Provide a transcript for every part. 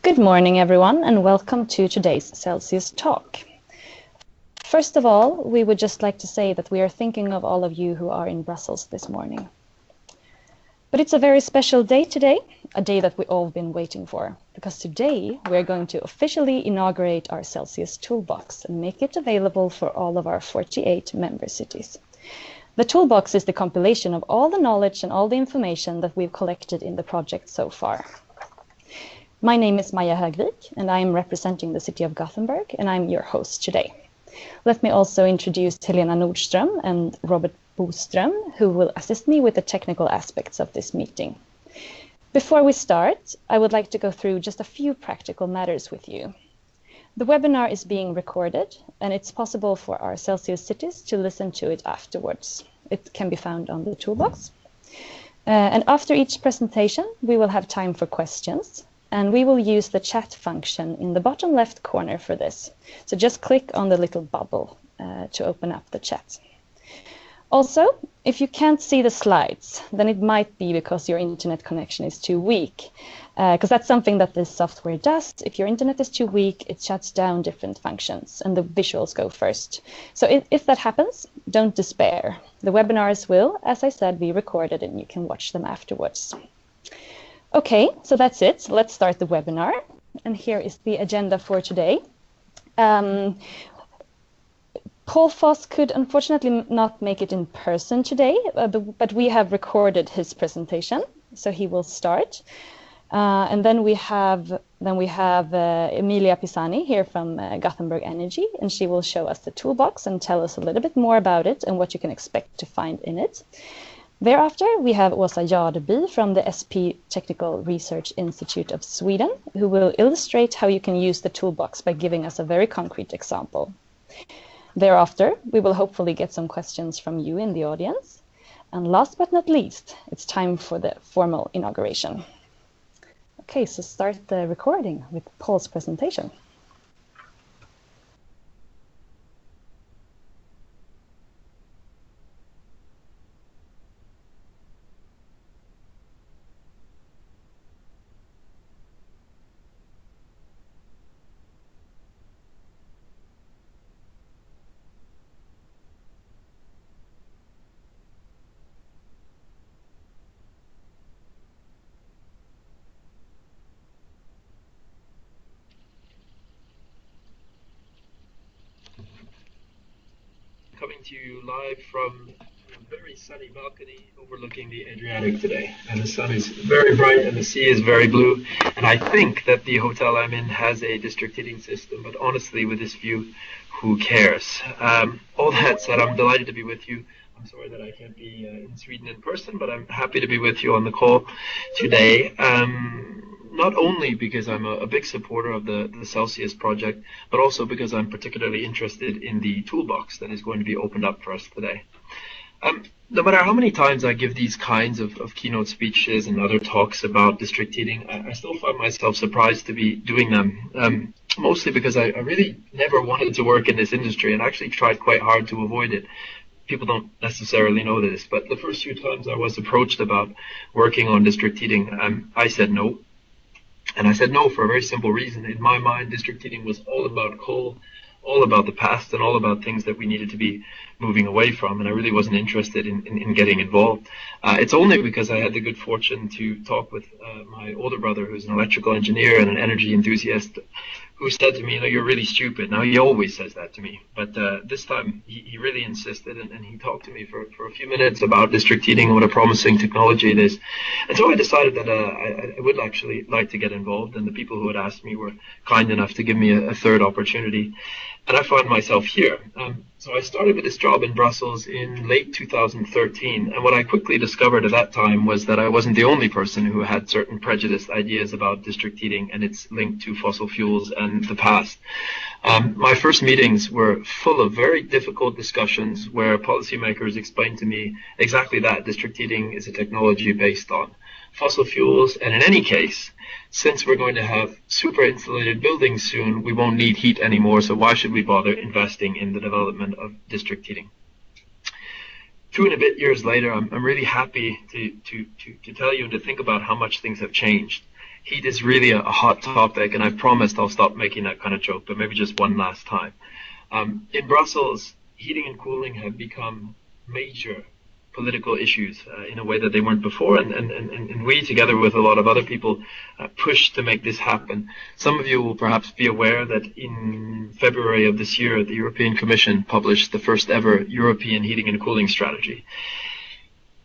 Good morning, everyone, and welcome to today's Celsius talk. First of all, we would just like to say that we are thinking of all of you who are in Brussels this morning. But it's a very special day today, a day that we've all been waiting for, because today we're going to officially inaugurate our Celsius Toolbox and make it available for all of our 48 member cities. The Toolbox is the compilation of all the knowledge and all the information that we've collected in the project so far. My name is Maja Högvik, and I am representing the city of Gothenburg, and I'm your host today. Let me also introduce Helena Nordström and Robert Boström, who will assist me with the technical aspects of this meeting. Before we start, I would like to go through just a few practical matters with you. The webinar is being recorded, and it's possible for our Celsius cities to listen to it afterwards. It can be found on the Toolbox. And after each presentation, we will have time for questions, and we will use the chat function in the bottom left corner for this. So just click on the little bubble to open up the chat. Also, if you can't see the slides, then it might be because your internet connection is too weak, because that's something that this software does. If your internet is too weak, it shuts down different functions and the visuals go first. So if that happens, don't despair. The webinars will, as I said, be recorded and you can watch them afterwards. Okay, so that's it. Let's start the webinar. And here is the agenda for today. Paul Foss could unfortunately not make it in person today, but we have recorded his presentation, so he will start. And then we have Emilia Pisani here from Gothenburg Energy, and she will show us the toolbox and tell us a little bit more about it and what you can expect to find in it. Thereafter, we have Giada Bill from the SP Technical Research Institute of Sweden, who will illustrate how you can use the toolbox by giving us a very concrete example. Thereafter, we will hopefully get some questions from you in the audience. And last but not least, it's time for the formal inauguration. Okay, so start the recording with Paul's presentation. Coming to you live from a very sunny balcony overlooking the Adriatic today. And the sun is very bright and the sea is very blue. And I think that the hotel I'm in has a district heating system, but honestly, with this view, who cares? All that said, I'm delighted to be with you. I'm sorry that I can't be in Sweden in person, but I'm happy to be with you on the call today. Not only because I'm a big supporter of the Celsius project, but also because I'm particularly interested in the toolbox that is going to be opened up for us today. No matter how many times I give these kinds of keynote speeches and other talks about district heating, I still find myself surprised to be doing them, mostly because I really never wanted to work in this industry and actually tried quite hard to avoid it. People don't necessarily know this, but the first few times I was approached about working on district heating, I said no. And I said no for a very simple reason. In my mind, district heating was all about coal, all about the past, and all about things that we needed to be moving away from, and I really wasn't interested in getting involved. It's only because I had the good fortune to talk with my older brother, who's an electrical engineer and an energy enthusiast, who said to me, you're really stupid. Now, he always says that to me, but this time he really insisted, and he talked to me for a few minutes about district heating and what a promising technology it is. And so I decided that I would actually like to get involved, and the people who had asked me were kind enough to give me a third opportunity. And I find myself here. So I started with this job in Brussels in late 2013, and what I quickly discovered at that time was that I wasn't the only person who had certain prejudiced ideas about district heating and its link to fossil fuels and the past. My first meetings were full of very difficult discussions where policymakers explained to me exactly that district heating is a technology based on fossil fuels, and in any case, since we're going to have super insulated buildings soon, we won't need heat anymore, so why should we bother investing in the development of district heating? 2 and a bit years later, I'm really happy to tell you and to think about how much things have changed. Heat is really a hot topic, and I've promised I'll stop making that kind of joke, but maybe just one last time. In Brussels, heating and cooling have become major political issues in a way that they weren't before, and we, together with a lot of other people, pushed to make this happen. Some of you will perhaps be aware that in February of this year, the European Commission published the first ever European heating and cooling strategy.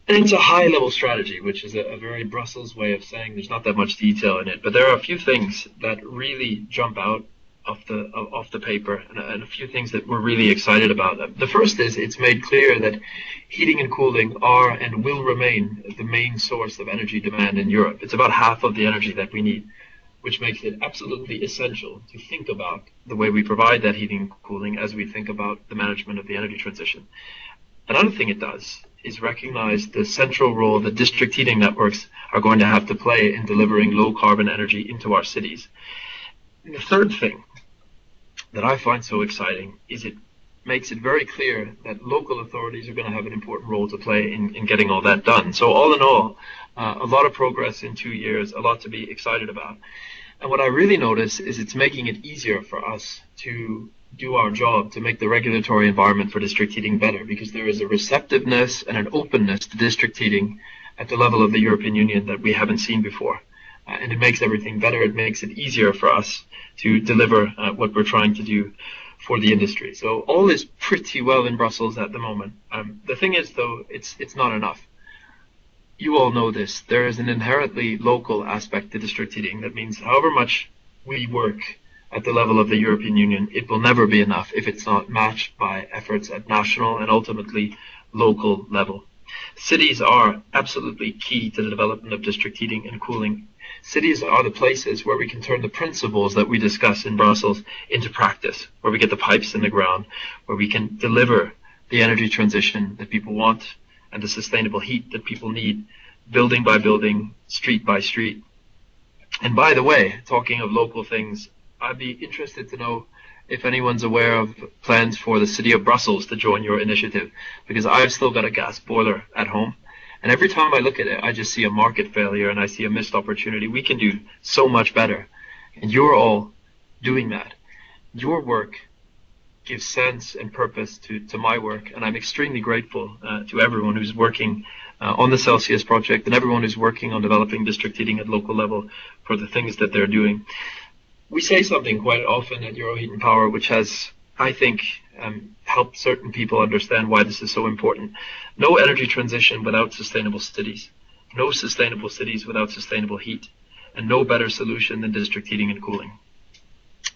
And it's a high-level strategy, which is a very Brussels way of saying there's not that much detail in it, but there are a few things that really jump out off the paper, and a few things that we're really excited about. The first is it's made clear that heating and cooling are and will remain the main source of energy demand in Europe. It's about half of the energy that we need, which makes it absolutely essential to think about the way we provide that heating and cooling as we think about the management of the energy transition. Another thing it does is recognize the central role that district heating networks are going to have to play in delivering low carbon energy into our cities. And the third thing that I find so exciting is it makes it very clear that local authorities are going to have an important role to play in getting all that done. So all in all, a lot of progress in 2 years, a lot to be excited about. And what I really notice is it's making it easier for us to do our job to make the regulatory environment for district heating better, because there is a receptiveness and an openness to district heating at the level of the European Union that we haven't seen before. And it makes everything better. It makes it easier for us to deliver what we're trying to do for the industry. So all is pretty well in Brussels at the moment. The thing is, though, it's not enough. You all know this. There is an inherently local aspect to district heating. That means however much we work at the level of the European Union, it will never be enough if it's not matched by efforts at national and ultimately local level. Cities are absolutely key to the development of district heating and cooling. Cities are the places where we can turn the principles that we discuss in Brussels into practice, where we get the pipes in the ground, where we can deliver the energy transition that people want and the sustainable heat that people need, building by building, street by street. And by the way, talking of local things, I'd be interested to know if anyone's aware of plans for the city of Brussels to join your initiative, because I've still got a gas boiler at home. And every time I look at it, I just see a market failure and I see a missed opportunity. We can do so much better. And you're all doing that. Your work gives sense and purpose to my work. And I'm extremely grateful to everyone who's working on the CELSIUS project and everyone who's working on developing district heating at local level for the things that they're doing. We say something quite often at Euroheat and Power, which has, I think, helped certain people understand why this is so important. No energy transition without sustainable cities. No sustainable cities without sustainable heat. And no better solution than district heating and cooling.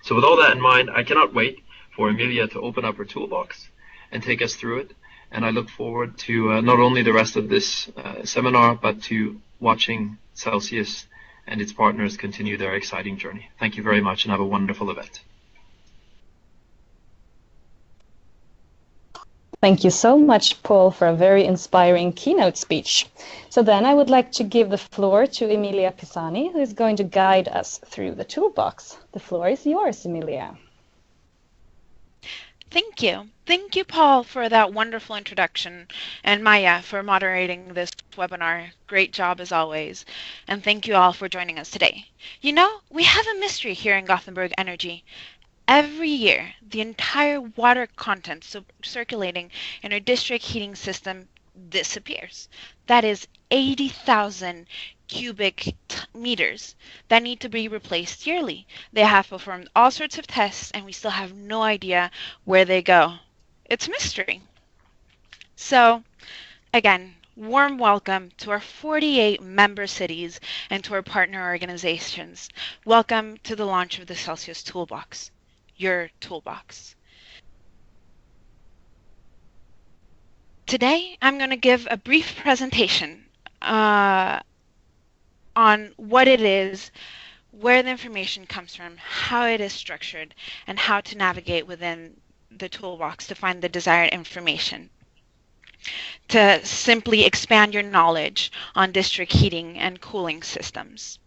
So with all that in mind, I cannot wait for Emilia to open up her toolbox and take us through it. And I look forward to not only the rest of this seminar, but to watching CELSIUS and its partners continue their exciting journey. Thank you very much and have a wonderful event. Thank you so much, Paul, for a very inspiring keynote speech. So then I would like to give the floor to Emilia Pisani, who is going to guide us through the toolbox. The floor is yours, Emilia. Thank you. Thank you, Paul, for that wonderful introduction, and Maya for moderating this webinar. Great job as always. And thank you all for joining us today. You know, we have a mystery here in Gothenburg Energy. Every year, the entire water content circulating in our district heating system disappears. That is 80,000 cubic meters that need to be replaced yearly. They have performed all sorts of tests and we still have no idea where they go. It's a mystery. So, again, warm welcome to our 48 member cities and to our partner organizations. Welcome to the launch of the CELSIUS Toolbox, your toolbox. Today, I'm going to give a brief presentation on what it is, where the information comes from, how it is structured, and how to navigate within the toolbox to find the desired information, to simply expand your knowledge on district heating and cooling systems.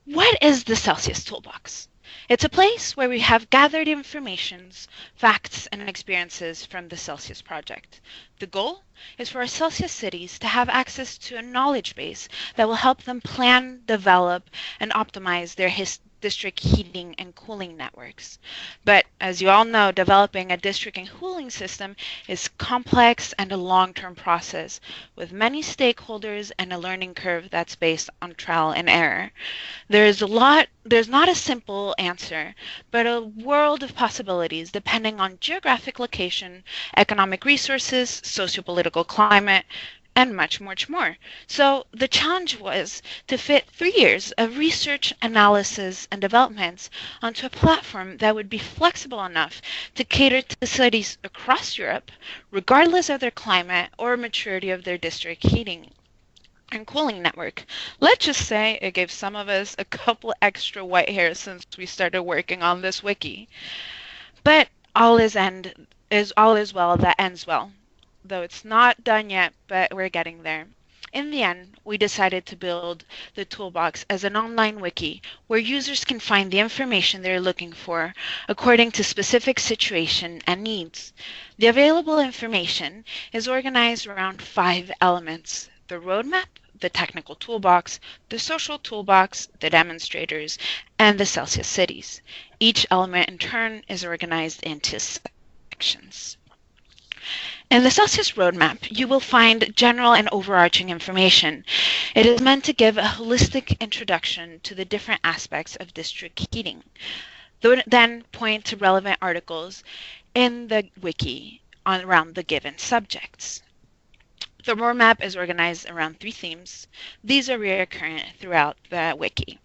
What is the CELSIUS Toolbox? It's a place where we have gathered informations, facts, and experiences from the Celsius project. The goal is for our Celsius cities to have access to a knowledge base that will help them plan, develop, and optimize their district heating and cooling networks. But as you all know, developing a district and cooling system is complex and a long-term process with many stakeholders and a learning curve that's based on trial and error. There's not a simple answer, but a world of possibilities depending on geographic location, economic resources, sociopolitical climate, and much, much more. So the challenge was to fit 3 years of research, analysis, and developments onto a platform that would be flexible enough to cater to cities across Europe, regardless of their climate or maturity of their district heating and cooling network. Let's just say it gave some of us a couple extra white hairs since we started working on this wiki. But all is well that ends well. Though it's not done yet, but we're getting there. In the end, we decided to build the toolbox as an online wiki where users can find the information they're looking for according to specific situation and needs. The available information is organized around 5 elements: the roadmap, the technical toolbox, the social toolbox, the demonstrators, and the Celsius cities. Each element in turn is organized into sections. In the Celsius roadmap, you will find general and overarching information. It is meant to give a holistic introduction to the different aspects of district heating. Then point to relevant articles in the wiki around the given subjects. The roadmap is organized around 3 themes. These are recurrent throughout the wiki.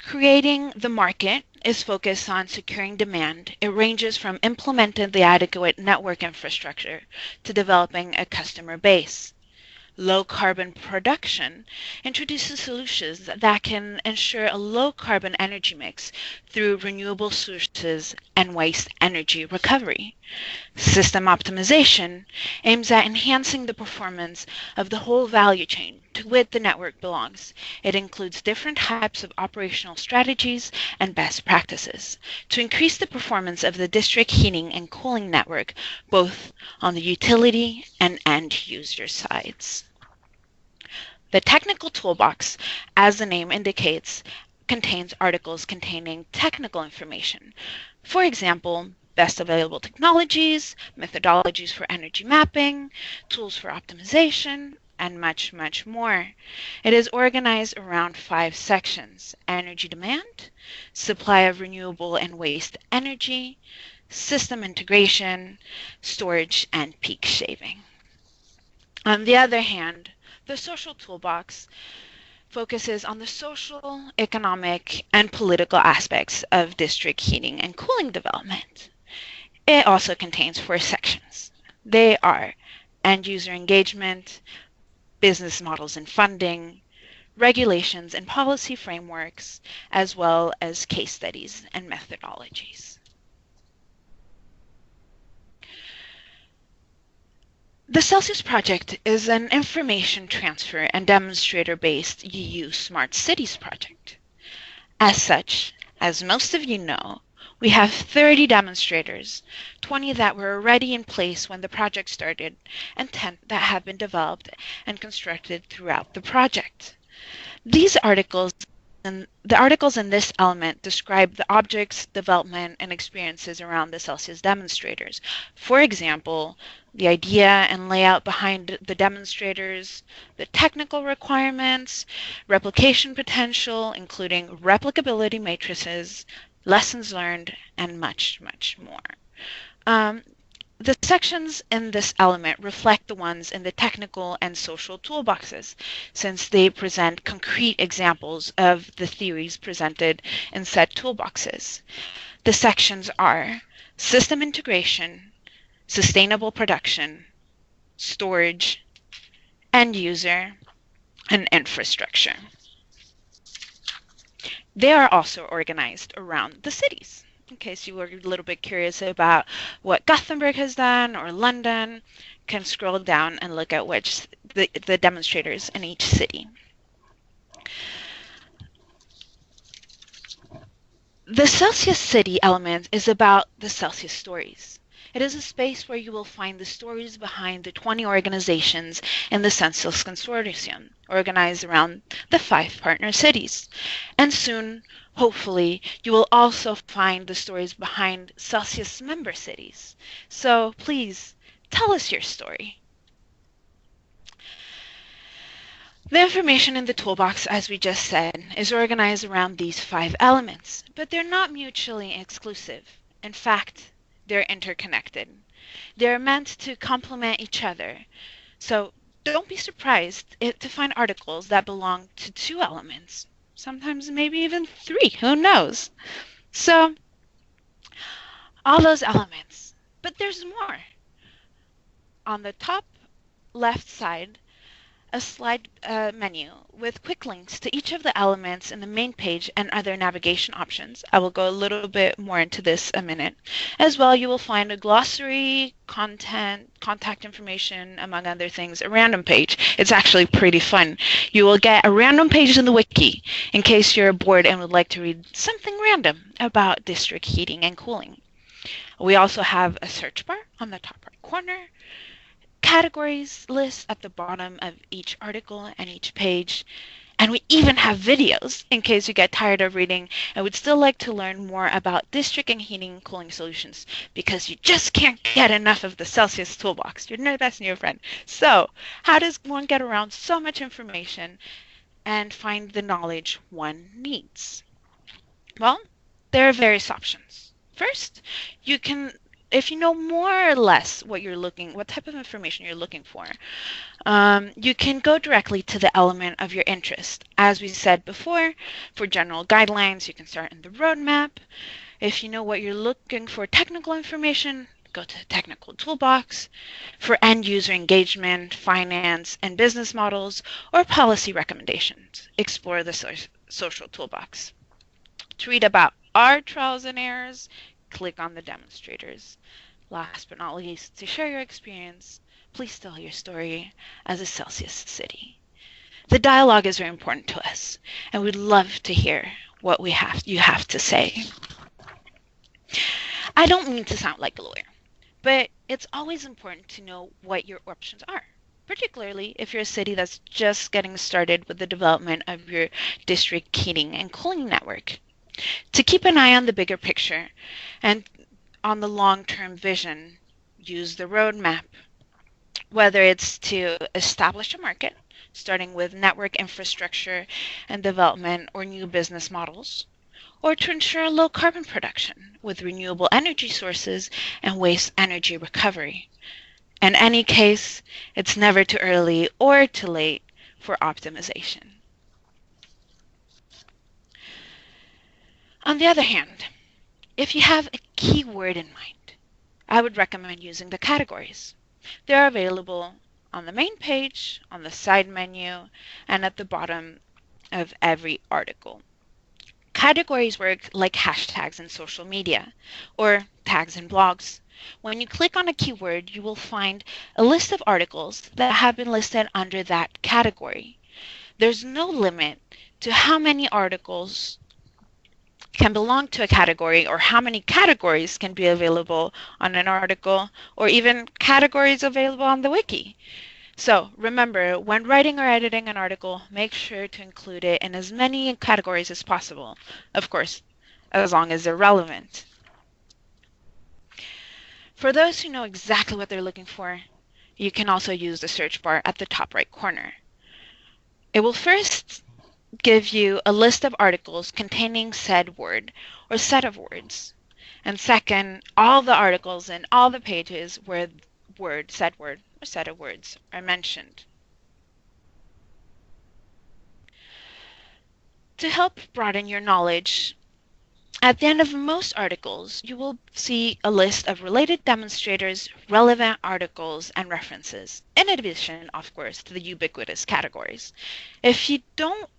Creating the market is focused on securing demand. It ranges from implementing the adequate network infrastructure to developing a customer base. Low carbon production introduces solutions that can ensure a low carbon energy mix through renewable sources and waste energy recovery. System optimization aims at enhancing the performance of the whole value chain to which the network belongs. It includes different types of operational strategies and best practices to increase the performance of the district heating and cooling network, both on the utility and end user sides. The technical toolbox, as the name indicates, contains articles containing technical information. For example, best available technologies, methodologies for energy mapping, tools for optimization, and much, much more. It is organized around 5 sections: energy demand, supply of renewable and waste energy, system integration, storage, and peak shaving. On the other hand, the social toolbox focuses on the social, economic, and political aspects of district heating and cooling development. It also contains 4 sections. They are end-user engagement, business models and funding, regulations and policy frameworks, as well as case studies and methodologies. The CELSIUS project is an information transfer and demonstrator-based EU Smart Cities project. As such, as most of you know, we have 30 demonstrators, 20 that were already in place when the project started, and 10 that have been developed and constructed throughout the project. The articles in this element describe the objects, development, and experiences around the Celsius demonstrators. For example, the idea and layout behind the demonstrators, the technical requirements, replication potential, including replicability matrices, lessons learned, and much, much more. The sections in this element reflect the ones in the technical and social toolboxes, since they present concrete examples of the theories presented in said toolboxes. The sections are system integration, sustainable production, storage, end user, and infrastructure. They are also organized around the cities. In case you were a little bit curious about what Gothenburg has done or London, can scroll down and look at which the demonstrators in each city. The Celsius City element is about the Celsius stories. It is a space where you will find the stories behind the 20 organizations in the Celsius Consortium, organized around the 5 partner cities. And soon, hopefully, you will also find the stories behind Celsius member cities. So please, tell us your story. The information in the toolbox, as we just said, is organized around these 5 elements, but they're not mutually exclusive. In fact, they're interconnected. They're meant to complement each other. So don't be surprised to find articles that belong to 2 elements, sometimes maybe even 3, who knows? So all those elements, but there's more. On the top left side, a slide menu with quick links to each of the elements in the main page and other navigation options. I will go a little bit more into this a minute. As well, you will find a glossary, content, contact information, among other things, a random page. It's actually pretty fun. You will get a random page in the wiki in case you're bored and would like to read something random about district heating and cooling. We also have a search bar on the top right corner, categories list at the bottom of each article and each page, and we even have videos in case you get tired of reading and would still like to learn more about district and heating cooling solutions because you just can't get enough of the CELSIUS Toolbox. Your best new friend. So, how does one get around so much information and find the knowledge one needs? Well, there are various options. First, you can, if you know more or less what type of information you're looking for, you can go directly to the element of your interest. As we said before, for general guidelines, you can start in the roadmap. If you know what you're looking for technical information, go to the technical toolbox. For end user engagement, finance, and business models, or policy recommendations, explore the social toolbox. To read about our trials and errors, click on the demonstrators. Last but not least, to share your experience, please tell your story as a CELSIUS city. The dialogue is very important to us, and we'd love to hear what you have to say. I don't mean to sound like a lawyer, but it's always important to know what your options are, particularly if you're a city that's just getting started with the development of your district heating and cooling network. To keep an eye on the bigger picture and on the long-term vision, use the roadmap, whether it's to establish a market, starting with network infrastructure and development or new business models, or to ensure low carbon production with renewable energy sources and waste energy recovery. In any case, it's never too early or too late for optimization. On the other hand, if you have a keyword in mind, I would recommend using the categories. They are available on the main page, on the side menu, and at the bottom of every article. Categories work like hashtags in social media, or tags in blogs. When you click on a keyword, you will find a list of articles that have been listed under that category. There's no limit to how many articles can belong to a category or how many categories can be available on an article or even categories available on the wiki. So remember, when writing or editing an article, make sure to include it in as many categories as possible. Of course, as long as they're relevant. For those who know exactly what they're looking for, you can also use the search bar at the top right corner. It will first give you a list of articles containing said word or set of words. And second, all the articles and all the pages where said word, or set of words are mentioned. To help broaden your knowledge, at the end of most articles, you will see a list of related demonstrators, relevant articles, and references, in addition, of course, to the ubiquitous categories. If you don't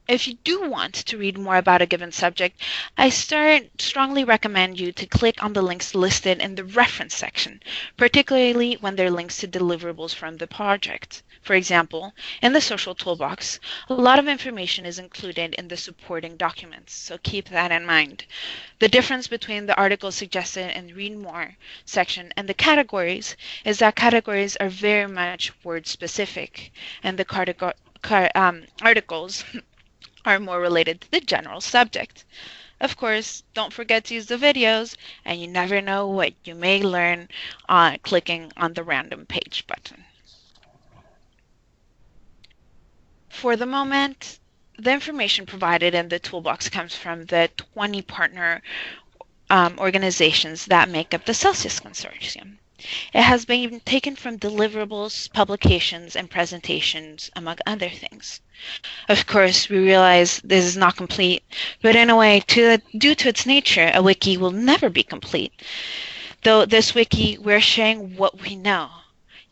if you do want to read more about a given subject, I strongly recommend you to click on the links listed in the reference section, particularly when they're links to deliverables from the project. For example, in the social toolbox, a lot of information is included in the supporting documents, so keep that in mind. The difference between the articles suggested in the Read More section and the categories is that categories are very much word specific, and the articles are more related to the general subject. Of course, don't forget to use the videos, and you never know what you may learn clicking on the random page button. For the moment, the information provided in the toolbox comes from the 20 partner organizations that make up the CELSIUS Consortium. It has been taken from deliverables, publications, and presentations, among other things. Of course, we realize this is not complete, but in a way, due to its nature, a wiki will never be complete. Though this wiki, we're sharing what we know,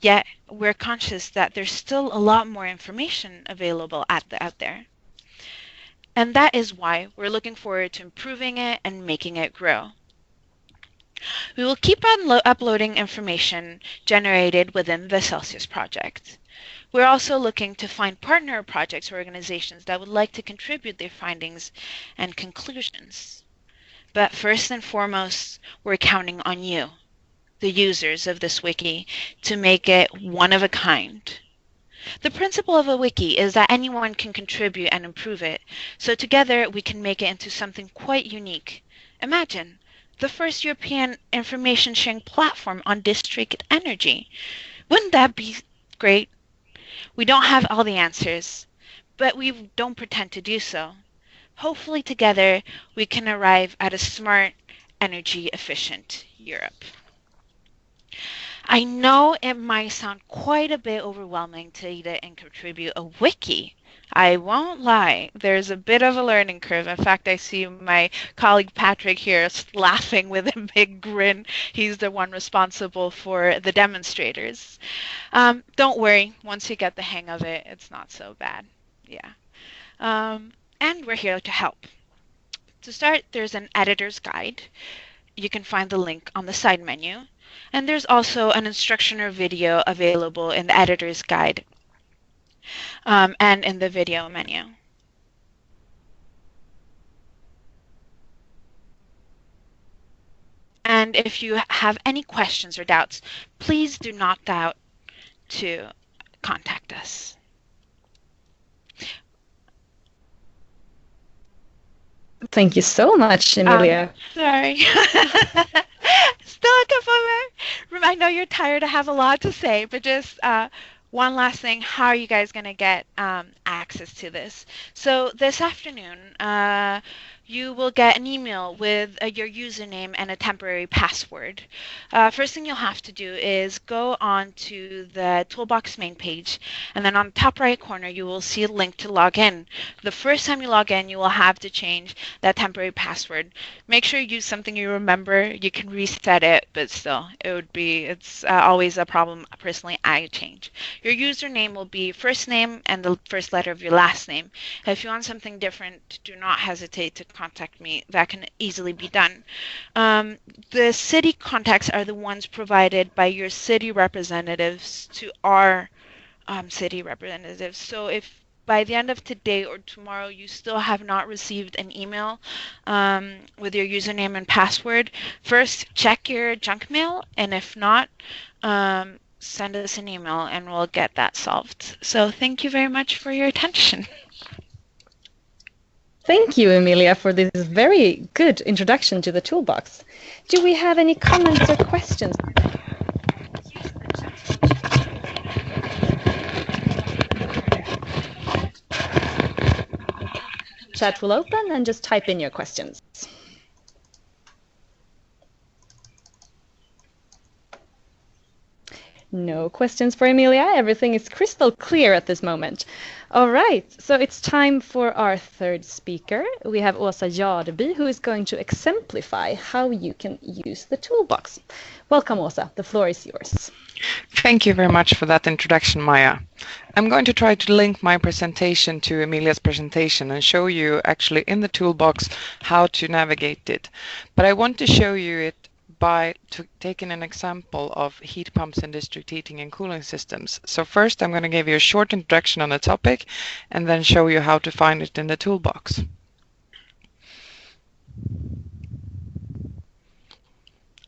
yet we're conscious that there's still a lot more information available out there. And that is why we're looking forward to improving it and making it grow. We will keep on uploading information generated within the CELSIUS project. We're also looking to find partner projects or organizations that would like to contribute their findings and conclusions. But first and foremost, we're counting on you, the users of this wiki, to make it one of a kind. The principle of a wiki is that anyone can contribute and improve it, so together we can make it into something quite unique. Imagine the first European information sharing platform on district energy. Wouldn't that be great? We don't have all the answers, but we don't pretend to do so. Hopefully together we can arrive at a smart, energy-efficient Europe. I know it might sound quite a bit overwhelming to edit and contribute a wiki. I won't lie, there's a bit of a learning curve. In fact, I see my colleague Patrick here laughing with a big grin. He's the one responsible for the demonstrators. Don't worry, once you get the hang of it, it's not so bad. Yeah. And we're here to help. To start, there's an editor's guide. You can find the link on the side menu. And there's also an instructional video available in the editor's guide and in the video menu. And if you have any questions or doubts, please do not doubt to contact us. Thank you so much, Emilia. Sorry. Still a couple more. I know you're tired. I have a lot to say, but just one last thing. How are you guys going to get access to this? So this afternoon, you will get an email with your username and a temporary password. First thing you'll have to do is go on to the Toolbox main page, and then on the top right corner you will see a link to log in. The first time you log in, you will have to change that temporary password. Make sure you use something you remember. You can reset it, but still, it's always a problem. Personally, I change. Your username will be first name and the first letter of your last name. If you want something different, do not hesitate to contact me. That can easily be done. The city contacts are the ones provided by your city representatives to our city representatives. So if by the end of today or tomorrow you still have not received an email with your username and password, first check your junk mail, and if not, send us an email and we'll get that solved. So thank you very much for your attention. Thank you, Emilia, for this very good introduction to the toolbox. Do we have any comments or questions? Chat will open and just type in your questions. No questions for Emilia. Everything is crystal clear at this moment. All right, so it's time for our third speaker. We have Giada Bill, who is going to exemplify how you can use the toolbox. Welcome, Åsa. The floor is yours. Thank you very much for that introduction, Maya. I'm going to try to link my presentation to Emilia's presentation and show you actually in the toolbox how to navigate it. But I want to show you it by taking an example of heat pumps and district heating and cooling systems. So first I'm going to give you a short introduction on the topic and then show you how to find it in the toolbox.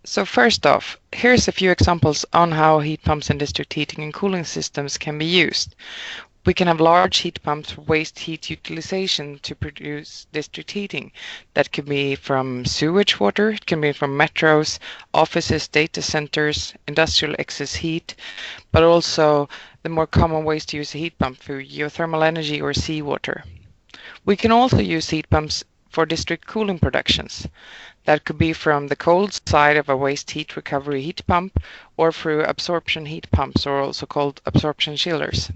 So first off, here's a few examples on how heat pumps and district heating and cooling systems can be used. We can have large heat pumps for waste heat utilization to produce district heating. That could be from sewage water, it can be from metros, offices, data centers, industrial excess heat, but also the more common ways to use a heat pump for geothermal energy or seawater. We can also use heat pumps for district cooling productions. That could be from the cold side of a waste heat recovery heat pump or through absorption heat pumps, or also called absorption chillers.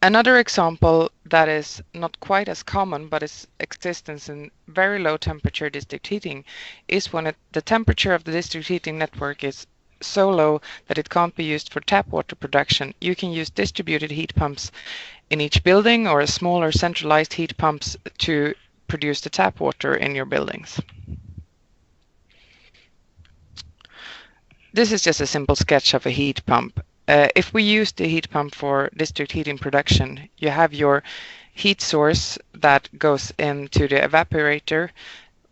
Another example that is not quite as common but its existence in very low temperature district heating is when the temperature of the district heating network is so low that it can't be used for tap water production. You can use distributed heat pumps in each building or smaller centralized heat pumps to produce the tap water in your buildings. This is just a simple sketch of a heat pump. If we use the heat pump for district heating production, you have your heat source that goes into the evaporator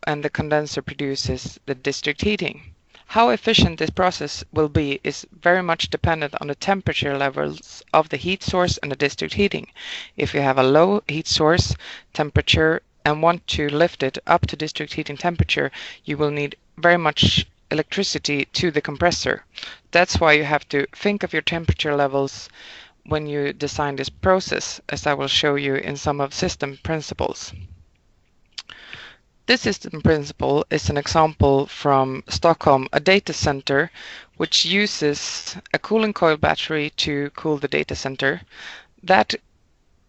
and the condenser produces the district heating. How efficient this process will be is very much dependent on the temperature levels of the heat source and the district heating. If you have a low heat source temperature and want to lift it up to district heating temperature, you will need very much electricity to the compressor. That's why you have to think of your temperature levels when you design this process, as I will show you in some of system principles. This system principle is an example from Stockholm, a data center which uses a cooling coil battery to cool the data center. That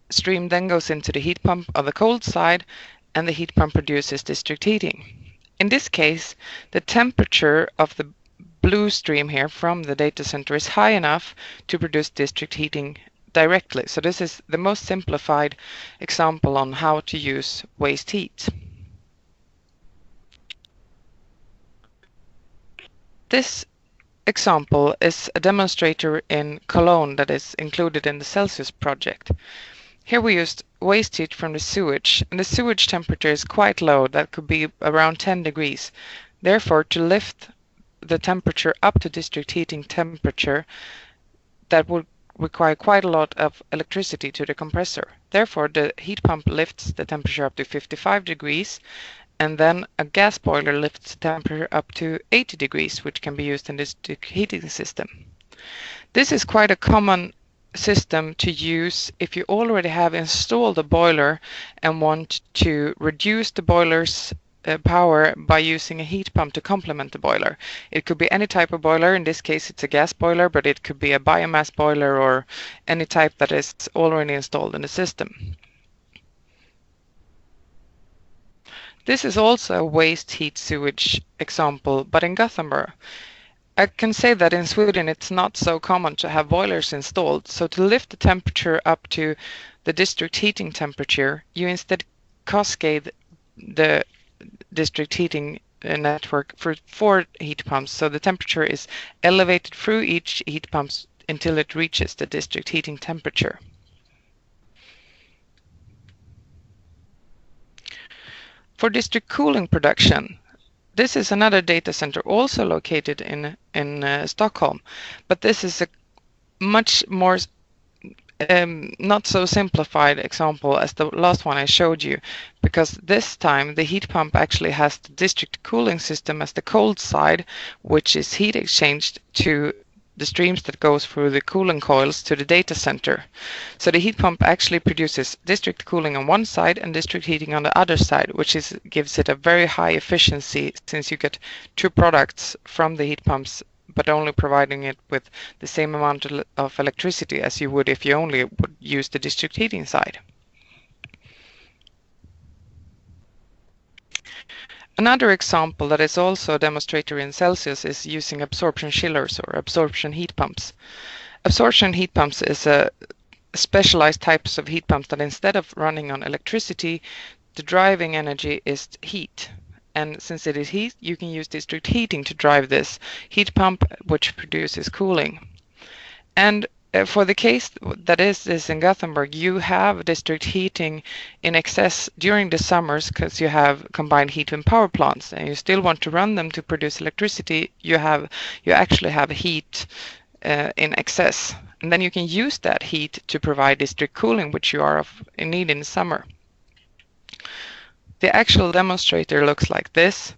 stream then goes into the heat pump on the cold side and the heat pump produces district heating. In this case, the temperature of the blue stream here from the data center is high enough to produce district heating directly. So this is the most simplified example on how to use waste heat. This example is a demonstrator in Cologne that is included in the CELSIUS project. Here we used waste heat from the sewage, and the sewage temperature is quite low, that could be around 10 degrees. Therefore, to lift the temperature up to district heating temperature, that would require quite a lot of electricity to the compressor. Therefore, the heat pump lifts the temperature up to 55 degrees, and then a gas boiler lifts the temperature up to 80 degrees, which can be used in this district heating system. This is quite a common system to use if you already have installed a boiler and want to reduce the boiler's power by using a heat pump to complement the boiler. It could be any type of boiler. In this case it's a gas boiler, but it could be a biomass boiler or any type that is already installed in the system. This is also a waste heat sewage example, but in Gothenburg. I can say that in Sweden it's not so common to have boilers installed, so to lift the temperature up to the district heating temperature, you instead cascade the district heating network for 4 heat pumps, so the temperature is elevated through each heat pump until it reaches the district heating temperature. For district cooling production, this is another data center also located in Stockholm, but this is a much more not so simplified example as the last one I showed you, because this time the heat pump actually has the district cooling system as the cold side, which is heat exchanged to the streams that goes through the cooling coils to the data center. So the heat pump actually produces district cooling on one side and district heating on the other side, which gives it a very high efficiency, since you get 2 products from the heat pumps, but only providing it with the same amount of electricity as you would if you only would use the district heating side. Another example that is also a demonstrator in Celsius is using absorption chillers or absorption heat pumps. Absorption heat pumps is a specialized types of heat pumps that instead of running on electricity, the driving energy is heat. And since it is heat, you can use district heating to drive this heat pump, which produces cooling. And for the case that is this in Gothenburg, you have district heating in excess during the summers because you have combined heat and power plants, and you still want to run them to produce electricity. You actually have heat in excess, and then you can use that heat to provide district cooling, which you are in need in summer. The actual demonstrator looks like this,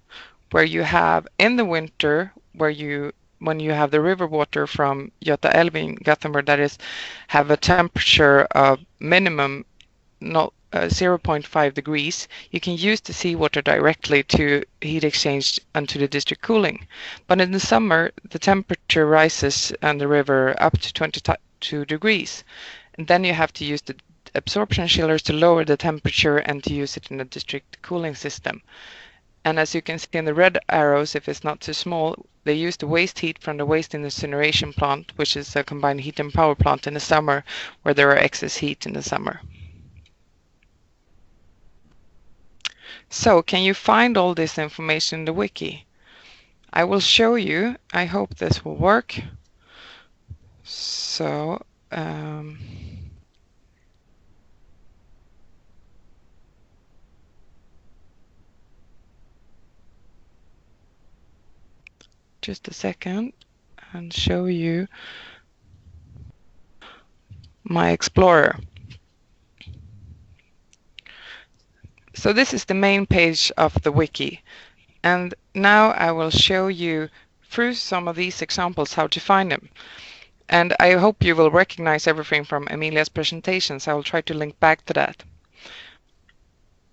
where you have in the winter, when you have the river water from Giada Bill in Gothenburg that have a temperature of minimum 0.5 degrees, you can use the seawater directly to heat exchange onto the district cooling. But in the summer, the temperature rises on the river up to 22 degrees. And then you have to use the absorption chillers to lower the temperature and to use it in a district cooling system. And as you can see in the red arrows, if it's not too small, they use the waste heat from the waste incineration plant, which is a combined heat and power plant in the summer, where there are excess heat in the summer. So, can you find all this information in the wiki? I will show you. I hope this will work. So, just a second and show you my Explorer. So this is the main page of the wiki, and now I will show you through some of these examples how to find them. And I hope you will recognize everything from Emilia's presentation, so I will try to link back to that.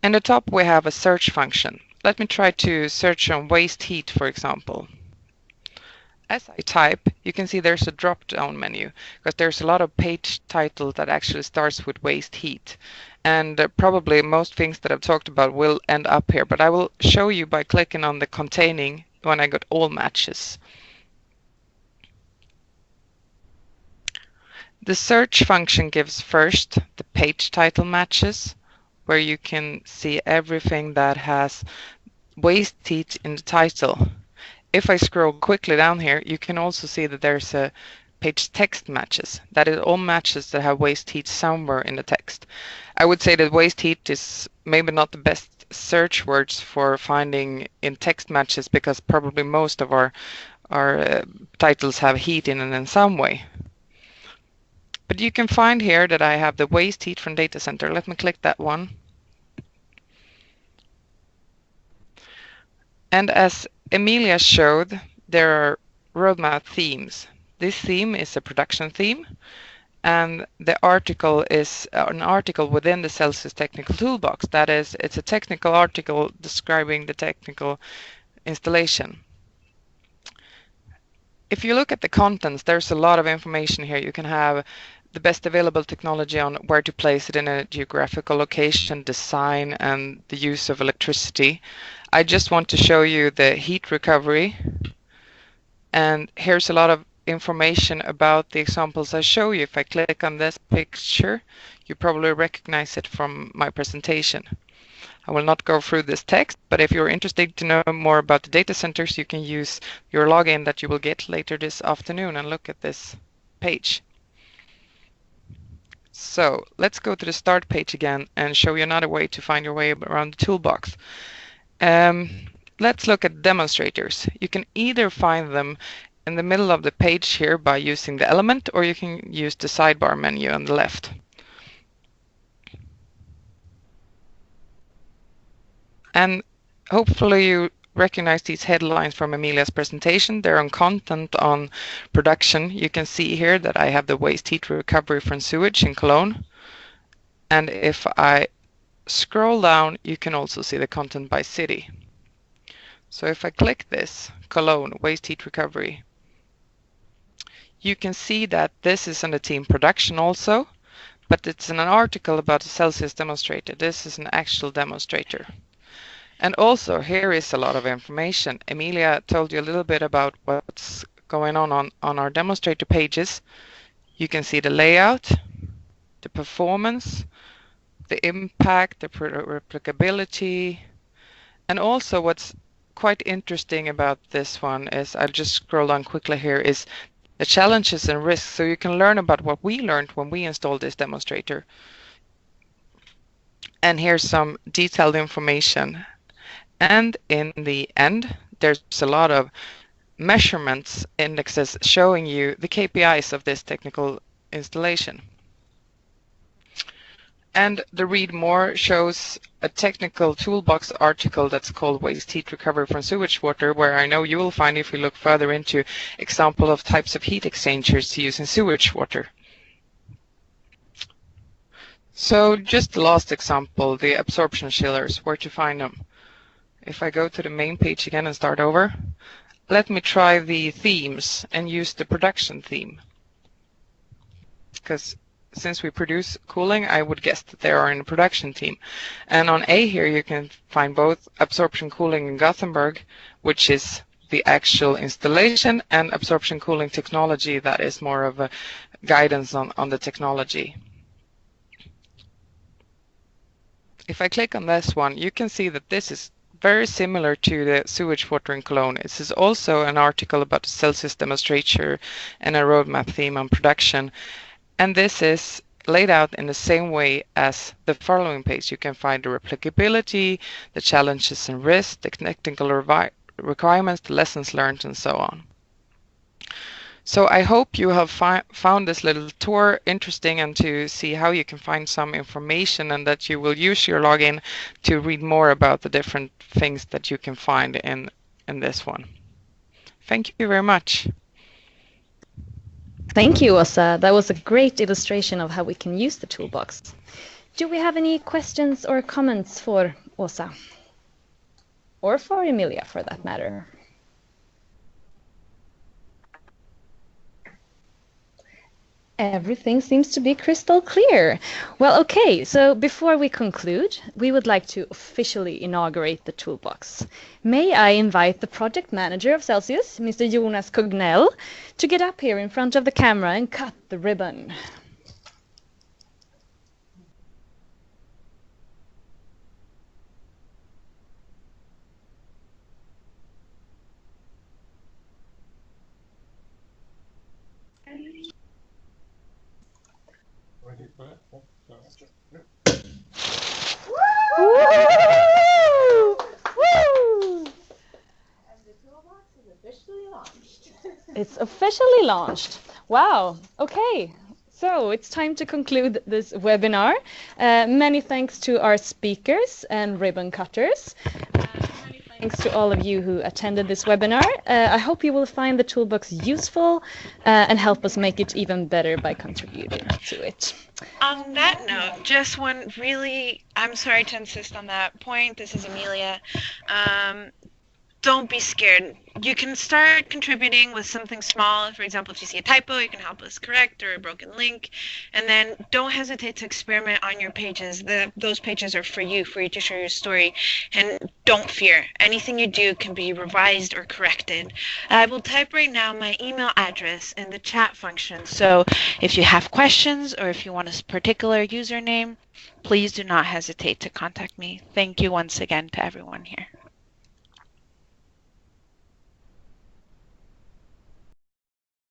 In the top we have a search function. Let me try to search on waste heat, for example. As I type, you can see there's a drop-down menu, because there's a lot of page titles that actually starts with waste heat. And probably most things that I've talked about will end up here, but I will show you by clicking on the containing when I got all matches. The search function gives first the page title matches, where you can see everything that has waste heat in the title. If I scroll quickly down here, you can also see that there's a page text matches. That is all matches that have waste heat somewhere in the text. I would say that waste heat is maybe not the best search words for finding in text matches, because probably most of our titles have heat in it in some way. But you can find here that I have the waste heat from data center. Let me click that one. And as Emilia showed, there are roadmap themes. This theme is a production theme, and the article is an article within the CELSIUS Technical Toolbox. That is, it's a technical article describing the technical installation. If you look at the contents, there's a lot of information here. You can have the best available technology on where to place it in a geographical location, design, and the use of electricity. I just want to show you the heat recovery, and here's a lot of information about the examples I show you. If I click on this picture, you probably recognize it from my presentation. I will not go through this text, but if you're interested to know more about the data centers, you can use your login that you will get later this afternoon and look at this page. So let's go to the start page again and show you another way to find your way around the toolbox. Let's look at demonstrators. You can either find them in the middle of the page here by using the element, or you can use the sidebar menu on the left. And hopefully you recognize these headlines from Emilia's presentation. They're on content on production. You can see here that I have the waste heat recovery from Sewage in Cologne. And if I scroll down, you can also see the content by city. So if I click this, Cologne, waste heat recovery, you can see that this is on the team production also, but it's in an article about a CELSIUS demonstrator. This is an actual demonstrator. And also here is a lot of information. Emilia told you a little bit about what's going on our demonstrator pages. You can see the layout. the performance, the impact, the replicability, and also what's quite interesting about this one is, I'll just scroll down quickly here, is the challenges and risks. So you can learn about what we learned when we installed this demonstrator. And here's some detailed information. And in the end, there's a lot of measurements indexes showing you the KPIs of this technical installation. And the read more shows a technical toolbox article that's called Waste Heat Recovery from Sewage Water, where I know you will find, if you look further into example of types of heat exchangers to use in sewage water. So just the last example, the absorption chillers, where to find them. If I go to the main page again and start over, let me try the themes and use the production theme. Because since we produce cooling, I would guess that they are in the production team. And on A here, you can find both absorption cooling in Gothenburg, which is the actual installation, and absorption cooling technology, that is more of a guidance on the technology. If I click on this one, you can see that this is very similar to the sewage water in Cologne. This is also an article about the CELSIUS demonstrator and a roadmap theme on production. And this is laid out in the same way as the following page. You can find the replicability, the challenges and risks, the technical requirements, the lessons learned, and so on. So I hope you have found this little tour interesting, and to see how you can find some information, and that you will use your login to read more about the different things that you can find in this one. Thank you very much. Thank you, Åsa. That was a great illustration of how we can use the toolbox. Do we have any questions or comments for Åsa? Or for Emilia, for that matter? Everything seems to be crystal clear. Well, okay, so before we conclude, we would like to officially inaugurate the toolbox. May I invite the project manager of Celsius, Mr. Jonas Kognell, to get up here in front of the camera and cut the ribbon. Woo! Woo! And the toolbox is officially launched. It's officially launched. Wow. Okay. So it's time to conclude this webinar. Many thanks to our speakers and ribbon cutters. Many thanks to all of you who attended this webinar. I hope you will find the toolbox useful and help us make it even better by contributing to it. On that note, just one really, I'm sorry to insist on that point. This is Emilia. Don't be scared. You can start contributing with something small. For example, if you see a typo, you can help us correct, or a broken link. And then don't hesitate to experiment on your pages. Those pages are for you to share your story. And don't fear. Anything you do can be revised or corrected. I will type right now my email address in the chat function. So if you have questions, or if you want a particular username, please do not hesitate to contact me. Thank you once again to everyone here.